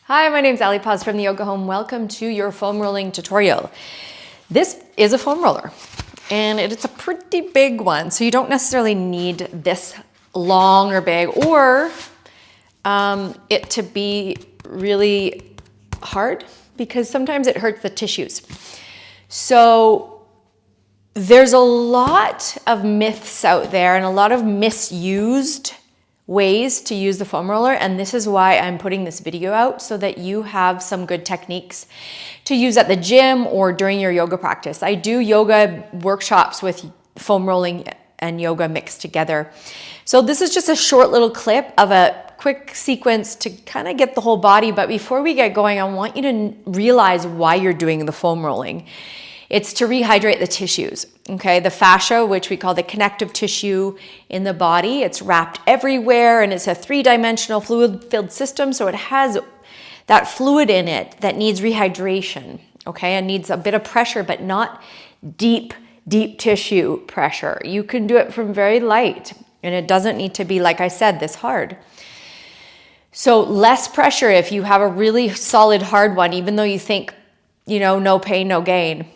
Hi, my name's Ali Paz from the Yoga Home. Welcome to your foam rolling tutorial. This is a foam roller and it's a pretty big one. So you don't necessarily need this long or big or it to be really hard because sometimes it hurts the tissues. So there's a lot of myths out there and a lot of misused ways to use the foam roller, and this is why I'm putting this video out so that you have some good techniques to use at the gym or during your yoga practice. I do yoga workshops with foam rolling and yoga mixed together. So this is just a short little clip of a quick sequence to kind of get the whole body, but before we get going, I want you to realize why you're doing the foam rolling. It's to rehydrate the tissues, okay? The fascia, which we call the connective tissue in the body, it's wrapped everywhere and it's a three-dimensional fluid-filled system, so it has that fluid in it that needs rehydration, okay? And needs a bit of pressure, but not deep tissue pressure. You can do it from very light, and it doesn't need to be, like I said, this hard. So less pressure if you have a really solid hard one, even though you think, you know, no pain, no gain.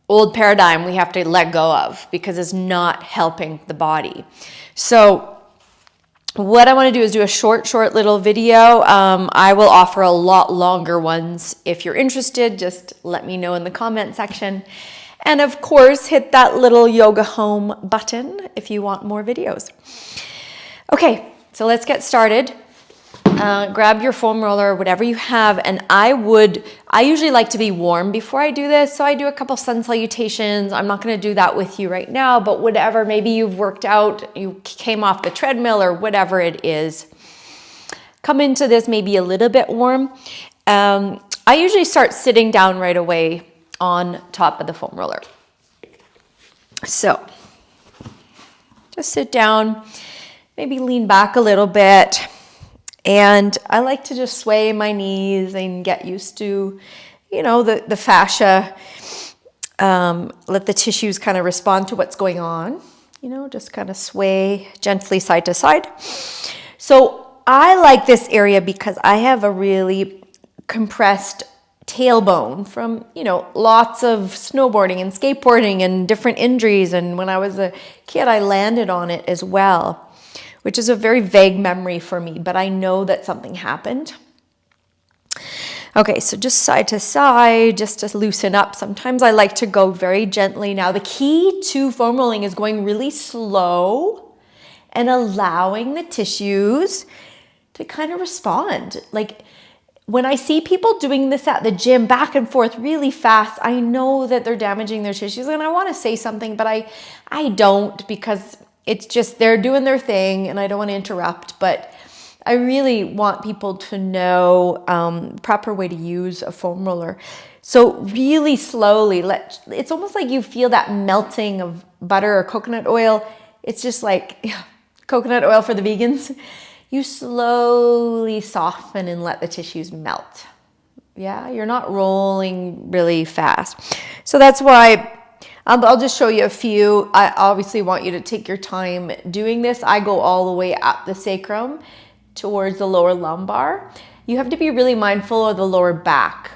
Old paradigm we have to let go of because it's not helping the body. So what I want to do is do a short little video. I will offer a lot longer ones. If you're interested, just let me know in the comment section. And of course, hit that little Yoga Home button if you want more videos. Okay, so let's get started. Grab your foam roller, whatever you have, and I usually like to be warm before I do this, so I do a couple sun salutations. I'm not going to do that with you right now, but whatever, maybe you've worked out, you came off the treadmill or whatever it is, come into this maybe a little bit warm. I usually start sitting down right away on top of the foam roller. So just sit down, maybe lean back a little bit. And I like to just sway my knees and get used to, you know, the fascia, let the tissues kind of respond to what's going on, you know, just kind of sway gently side to side. So I like this area because I have a really compressed tailbone from, you know, lots of snowboarding and skateboarding and different injuries. And when I was a kid, I landed on it as well, which is a very vague memory for me, but I know that something happened. Okay, so just side to side, just to loosen up. Sometimes I like to go very gently. Now, the key to foam rolling is going really slow and allowing the tissues to kind of respond. Like when I see people doing this at the gym back and forth really fast, I know that they're damaging their tissues, and I want to say something, but I don't, because it's just they're doing their thing and I don't want to interrupt, but I really want people to know the proper way to use a foam roller. So really slowly, it's almost like you feel that melting of butter or coconut oil. It's just like coconut oil for the vegans. You slowly soften and let the tissues melt. Yeah, you're not rolling really fast. So that's why I'll just show you a few. I obviously want you to take your time doing this. I go all the way up the sacrum towards the lower lumbar. You have to be really mindful of the lower back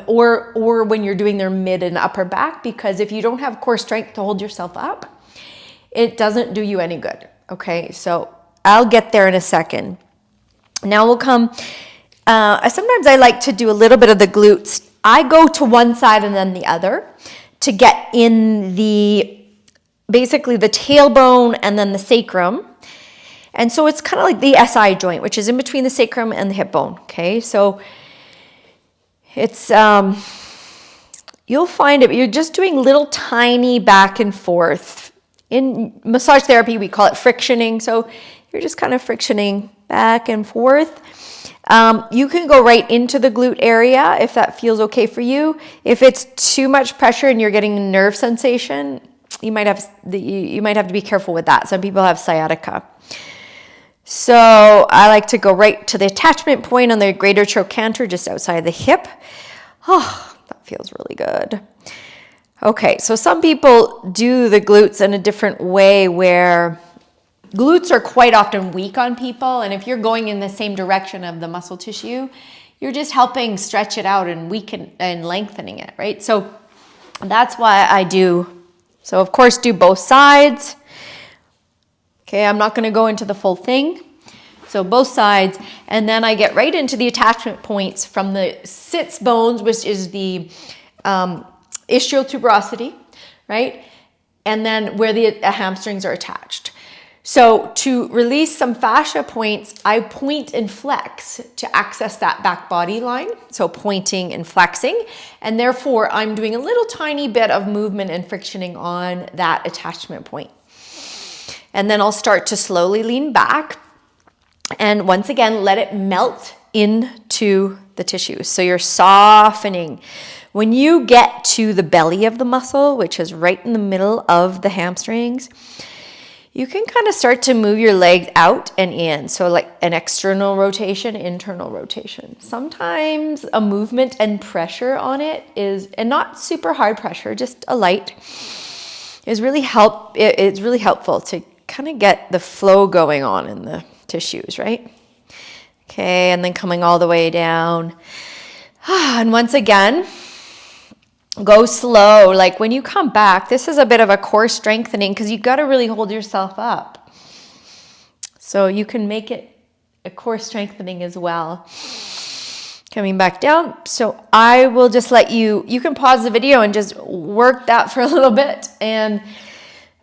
or when you're doing their mid and upper back, because if you don't have core strength to hold yourself up, it doesn't do you any good. Okay, so I'll get there in a second. Now we'll come, sometimes I like to do a little bit of the glutes. I go to one side and then the other, to get in basically the tailbone and then the sacrum. And so it's kind of like the SI joint, which is in between the sacrum and the hip bone, okay? So it's, you'll find it, you're just doing little tiny back and forth. In massage therapy, we call it frictioning. So you're just kind of frictioning back and forth. You can go right into the glute area if that feels okay for you. If it's too much pressure and you're getting nerve sensation, you might have to be careful with that. Some people have sciatica. So I like to go right to the attachment point on the greater trochanter, just outside the hip. Oh, that feels really good. Okay, so some people do the glutes in a different way where glutes are quite often weak on people, and if you're going in the same direction of the muscle tissue, you're just helping stretch it out and weaken and lengthening it, right? So that's why I do. So of course, do both sides. Okay, I'm not going to go into the full thing. So both sides, and then I get right into the attachment points from the sits bones, which is the ischial tuberosity, right? And then where the hamstrings are attached. So to release some fascia points, I point and flex to access that back body line. So pointing and flexing, and therefore I'm doing a little tiny bit of movement and frictioning on that attachment point. And then I'll start to slowly lean back. And once again, let it melt into the tissues. So you're softening. When you get to the belly of the muscle, which is right in the middle of the hamstrings, you can kind of start to move your legs out and in. So like an external rotation, internal rotation. Sometimes a movement and pressure on it is, and not super hard pressure, just a light, is really it's really helpful to kind of get the flow going on in the tissues, right? Okay, and then coming all the way down. And once again, go slow. Like when you come back, this is a bit of a core strengthening because you got to really hold yourself up. So you can make it a core strengthening as well. Coming back down. So I will just let you can pause the video and just work that for a little bit.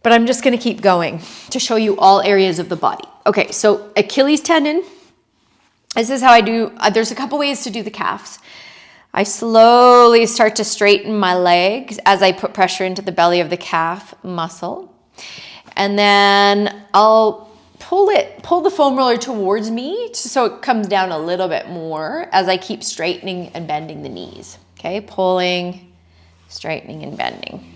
But I'm just going to keep going to show you all areas of the body. Okay, so Achilles tendon. This is how I do, there's a couple ways to do the calves. I slowly start to straighten my legs as I put pressure into the belly of the calf muscle. And then I'll pull the foam roller towards me so it comes down a little bit more as I keep straightening and bending the knees. Okay, pulling, straightening, and bending.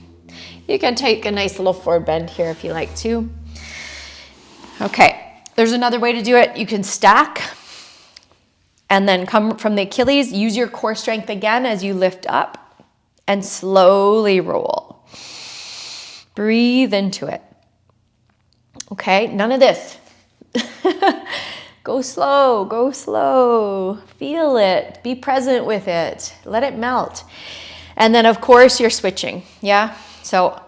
You can take a nice little forward bend here if you like to. Okay, there's another way to do it. You can stack and then come from the Achilles, use your core strength again as you lift up and slowly roll. Breathe into it. Okay, none of this. Go slow, go slow. Feel it, be present with it, let it melt. And then of course you're switching, yeah? So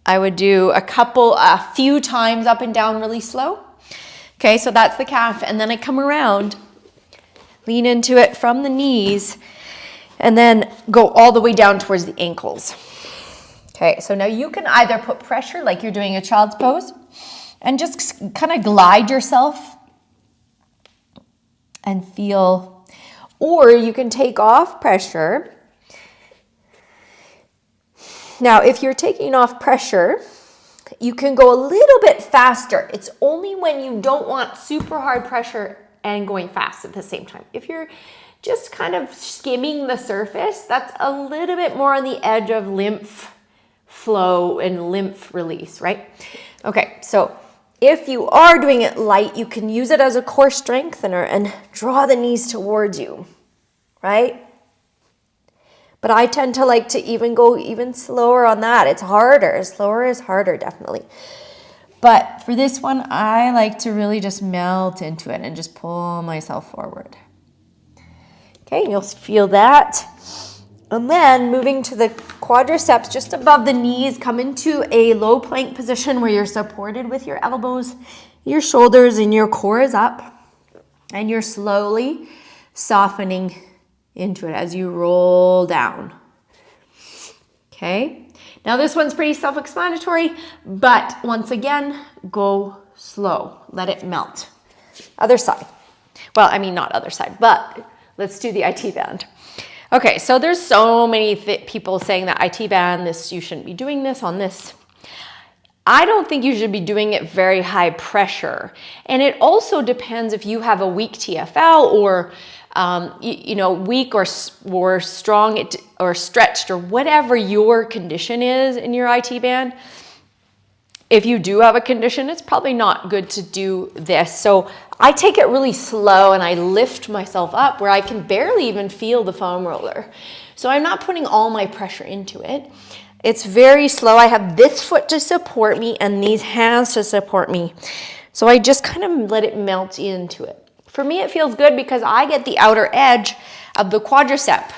I would do a few times up and down really slow. Okay, so that's the calf. And then I come around, lean into it from the knees, and then go all the way down towards the ankles. Okay, so now you can either put pressure like you're doing a child's pose and just kind of glide yourself and feel, or you can take off pressure. Now, if you're taking off pressure, you can go a little bit faster. It's only when you don't want super hard pressure and going fast at the same time. If you're just kind of skimming the surface, that's a little bit more on the edge of lymph flow and lymph release, right? Okay, so if you are doing it light, you can use it as a core strengthener and draw the knees towards you, right? But I tend to like to go even slower on that. It's harder. Slower is harder, definitely. But for this one, I like to really just melt into it and just pull myself forward. Okay, you'll feel that. And then moving to the quadriceps, just above the knees, come into a low plank position where you're supported with your elbows, your shoulders, and your core is up. And you're slowly softening into it as you roll down. Okay, now this one's pretty self-explanatory, but once again, go slow, let it melt. Other side. Well, I mean, not other side, but let's do the IT band. Okay, so there's so many people saying that IT band, you shouldn't be doing this on this. I don't think you should be doing it very high pressure. And it also depends if you have a weak TFL or weak or strong or stretched or whatever your condition is in your IT band. If you do have a condition, it's probably not good to do this. So I take it really slow and I lift myself up where I can barely even feel the foam roller. So I'm not putting all my pressure into it. It's very slow. I have this foot to support me and these hands to support me. So I just kind of let it melt into it. For me, it feels good because I get the outer edge of the quadricep,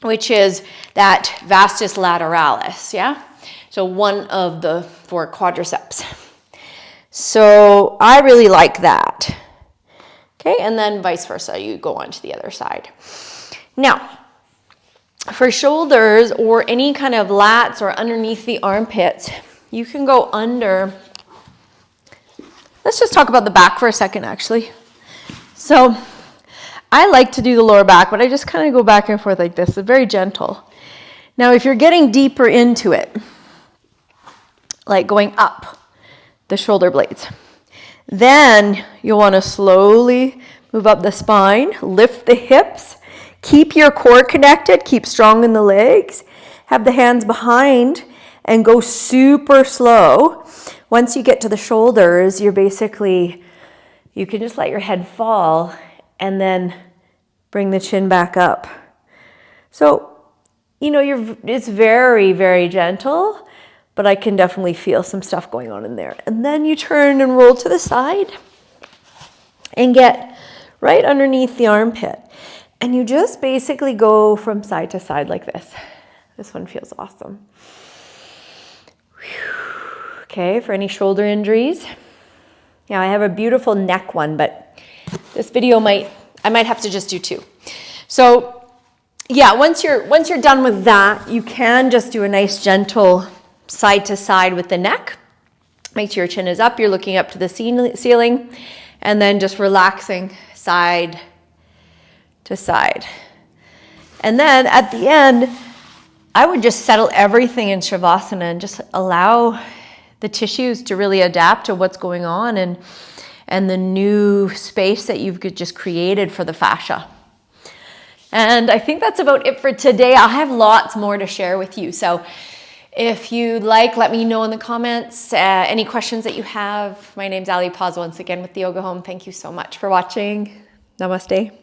which is that vastus lateralis, yeah? So one of the 4 quadriceps. So I really like that. Okay, and then vice versa, you go on to the other side. Now, for shoulders or any kind of lats or underneath the armpits, you can go under. Let's just talk about the back for a second, actually. So I like to do the lower back, but I just kind of go back and forth like this. It's very gentle. Now, if you're getting deeper into it, like going up the shoulder blades, then you'll want to slowly move up the spine, lift the hips, keep your core connected, keep strong in the legs, have the hands behind, and go super slow. Once you get to the shoulders, you can just let your head fall and then bring the chin back up. So, it's very, very gentle, but I can definitely feel some stuff going on in there. And then you turn and roll to the side and get right underneath the armpit. And you just basically go from side to side like this. This one feels awesome. Okay, for any shoulder injuries. Now I have a beautiful neck one, but this video I might have to just do 2. So yeah, once you're done with that, you can just do a nice gentle side to side with the neck. Make sure your chin is up, you're looking up to the ceiling, and then just relaxing side to side. And then at the end, I would just settle everything in Shavasana and just allow the tissues to really adapt to what's going on and the new space that you've just created for the fascia. And I think that's about it for today. I'll have lots more to share with you. So if you'd like, let me know in the comments any questions that you have. My name's Ali Paz once again with the Yoga Home. Thank you so much for watching. Namaste.